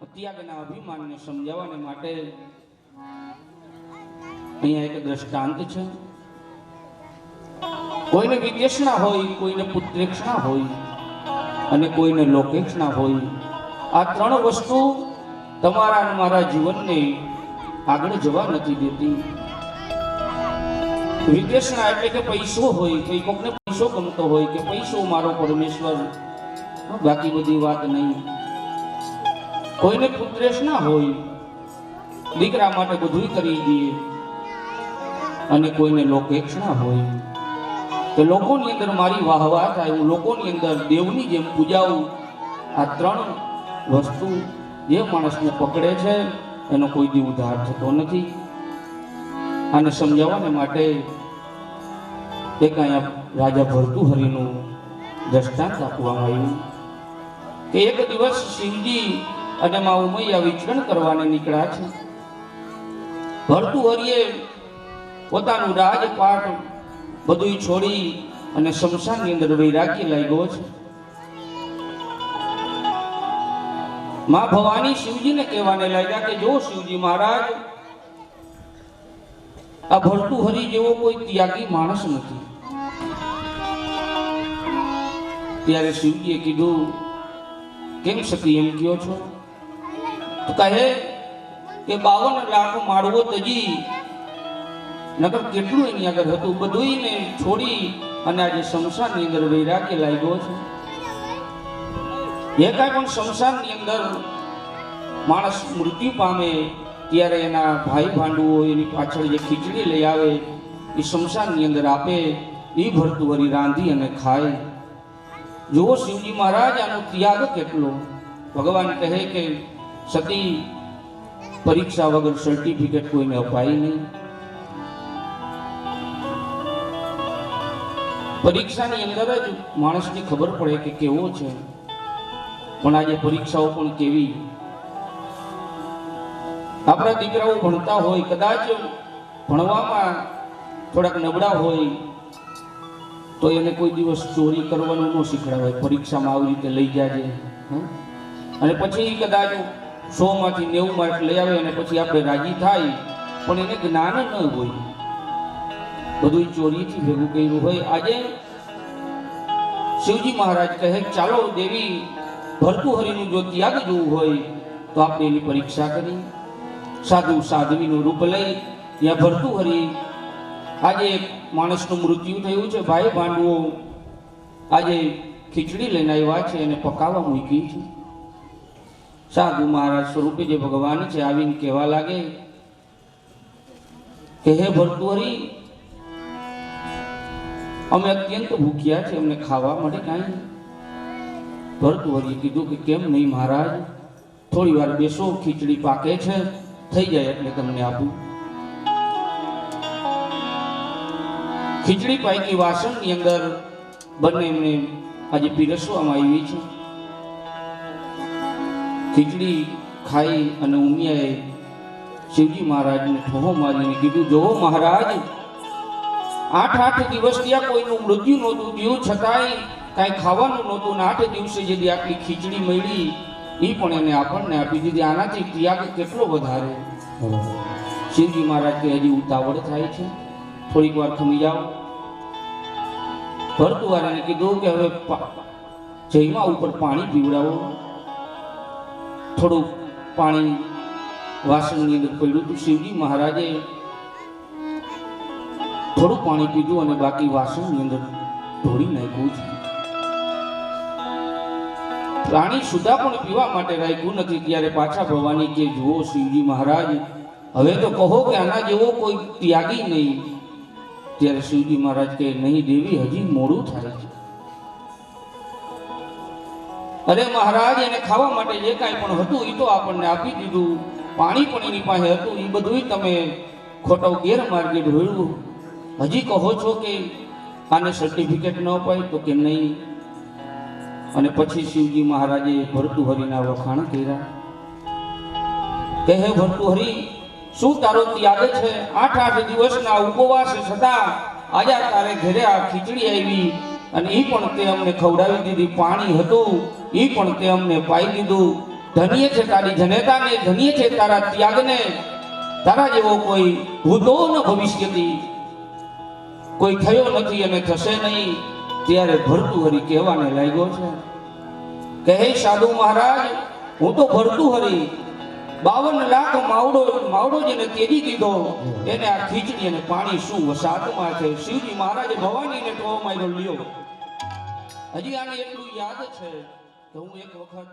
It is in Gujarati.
ત્યાગના અભિમાનને સમજાવવાને માટે અહીંયા એક દ્રષ્ટાંત છે. કોઈને વિદેશના હોય, કોઈને પુત્રેક્ષણા હોય અને કોઈને લોકેક્ષણા હોય. આ ત્રણ વસ્તુ તમારા અને મારા જીવનને આગળ જવા નથી દેતી. વિદેશના એટલે કે પૈસો હોય, તો કોકને પૈસો ગમતો હોય કે પૈસો મારો પરમેશ્વર, બાકી બધી વાત નહીં. કોઈને પુત્રેક્ષણા હોય, દીકરા માટે બધું કરી દઈએ. અને કોઈને લોકેક્ષણા હોય કે લોકોની અંદર મારી વાહવાહ થાય, હું લોકોની અંદર દેવની જેમ પૂજાવું. આ ત્રણ વસ્તુ જે માણસને પકડે છે એનો કોઈ દી ઉદ્ધાર થતો નથી. આને સમજાવવાને માટે એક અહીંયા રાજા ભર્તુહરિનું દ્રષ્ટાંત આપવામાં આવ્યું કે એક દિવસ શિવજી અને મા ઉમૈયા વિચરણ કરવાને નીકળ્યા છે. ભર્તુહરિએ પોતાનું રાજપાટ બધું છોડી અને શમશાનની અંદર વૈરાગ્ય લાગ્યો છે. માં ભવાની શિવજીને કહેવાને લાગ્યા કે જો શિવજી મહારાજ, આ ભર્તુહરિ જેવો કોઈ ત્યાગી માણસ નથી. ત્યારે શિવજીએ કીધું, કેમ સતી એમ કહો છો? તો કહે કે 52 લાખ માળવો તજી, નકર કેટલું એની આગળ હતું, બધું ને છોડી અને આજે શમશાનની અંદર વૈરાગ્ય લાગ્યો છે. જે કાંઈ પણ શમશાનની અંદર માણસ મૃત્યુ પામે ત્યારે એના ભાઈ ભાંડુઓ એની પાછળ જે ખીચડી લઈ આવે એ શમશાનની અંદર આપે, એ ભર્તુહરિ રાંધી અને ખાય. જુઓ શિવજી મહારાજ, આનો ત્યાગ કેટલો. ભગવાન કહે કે સતી, પરીક્ષા વગર સર્ટિફિકેટ કોઈને અપાય નહીં. પરીક્ષાની અંદર જ માણસને ખબર પડે કે કેવો છે. પણ આજે પરીક્ષાઓ પણ કેવી. આપણા દીકરાઓ ભણતા હોય, કદાચ ભણવામાં થોડાક નબળા હોય તો એને કોઈ દિવસ ચોરી કરવાનું ન શીખડાવાય. પરીક્ષામાં આવી રીતે લઈ જાજે, અને પછી કદાચ 100 માંથી 90 માર્ક લઈ આવે અને પછી આપણે રાજી થાય, પણ એને જ્ઞાન ન હોય, બધું ચોરીથી ભેગું કર્યું હોય. આજે શિવજી મહારાજ કહે, ચાલો દેવી, ભર્તુહરિનું જો ત્યાગ જોવું હોય તો આપણે એની પરીક્ષા કરી. સાધુ સાધ્વીનું રૂપ લઈ ત્યાં ભર્તુહરિ, આજે એક માણસનું મૃત્યુ થયું છે, ભાઈ ભાંડવો આજે ખીચડી લઈને આવ્યા છે અને પકાવવા મૂકી છે. સાધુ મહારાજ સ્વરૂપે જે ભગવાન છે આવીને કહેવા લાગે કે હે ભર્તુહરિ, અમે અત્યંત ભૂખ્યા છે, અમને ખાવા મળે કાંઈ. ભર્તુહરિએ કીધું કે કેમ નહીં મહારાજ, થોડી વાર બેસો, ખીચડી પાકે છે, થઈ જાય એટલે તમને આપું. ખીચડી પાકી વાસણની અંદર બંને એમને આજે પીરસવામાં આવી છે. ખીચડી ખાઈ અને ઉમિયાએ શિવજી મહારાજને ઠોહો મારીને કીધું, જોવો મહારાજ, 8 દિવસ ત્યાં કોઈનું મૃત્યુ નહોતું થયું, છતાંય કાંઈ ખાવાનું નહોતું, ને 8 દિવસે જે આટલી ખીચડી મળી એ પણ એને આપણને આપી દીધી. આનાથી ત્યાગ કેટલો વધારે. શિવજી મહારાજ કે હજી ઉતાવળ થાય છે, થોડીક વાર ખમી જાઓ. ભર્તુહરિને કીધું કે હવે જઈમાં ઉપર પાણી પીવડાવો. થોડું પાણી વાસણની અંદર પડ્યું હતું. શિવજી મહારાજે થોડું પાણી પીધું અને બાકી વાસણની અંદર ઢોળી નાખ્યું છે. પાણી સુધા પણ પીવા માટે રાખ્યું નથી. ત્યારે પાછા ભવાની કે જુઓ શિવજી મહારાજ, હવે તો કહો કે આના જેવો કોઈ ત્યાગી નહીં. ત્યારે શિવજી મહારાજ કહે, નહીં દેવી, હજી મોડું થાય છે. અરે મહારાજ, એને ખાવા માટે જે કાંઈ પણ હતું એ તો આપણને આપી દીધું, પાણી પણ એની પાસે હતું, એ બધું તમે ખોટો ગેરમાર્ગે ઢોળ્યું. હજી કહો છો કે આને સર્ટિફિકેટ ન અપાય? તો કે નહીં. અને પછી શિવજી મહારાજે ભર્તુહરિના વખાણ કર્યા કે હે ભર્તુહરિ, શું તારો ત્યાગ છે? 8 દિવસના ઉપવાસ છતાં આજે તારે ઘરે આ ખીચડી આવી અને એ પણ તે અમને ખવડાવી દીધી, પાણી હતું એ પણ તે અમને પાઈ દીધું, ધન્ય છે તારી જનેતાને, ધન્ય છે તારા ત્યાગને, તારા જેવો કોઈ ભૂતો ન ભવિષ્યથી કોઈ થયો નથી અને થશે નહીં. ત્યારે ભર્તુહરી કહેવાને લાગ્યો છે કે હે સાધુ મહારાજ, હું તો ભર્તુહરી 52 લાખ માવડો જેને તેજી દીધો એને આ ખીચડી અને પાણી શું વસાતમાં છે. શિવજી મહારાજે ભવાનીને ટોહ માર્યો લ્યો. હજી આને એટલું યાદ છે કે હું એક વખત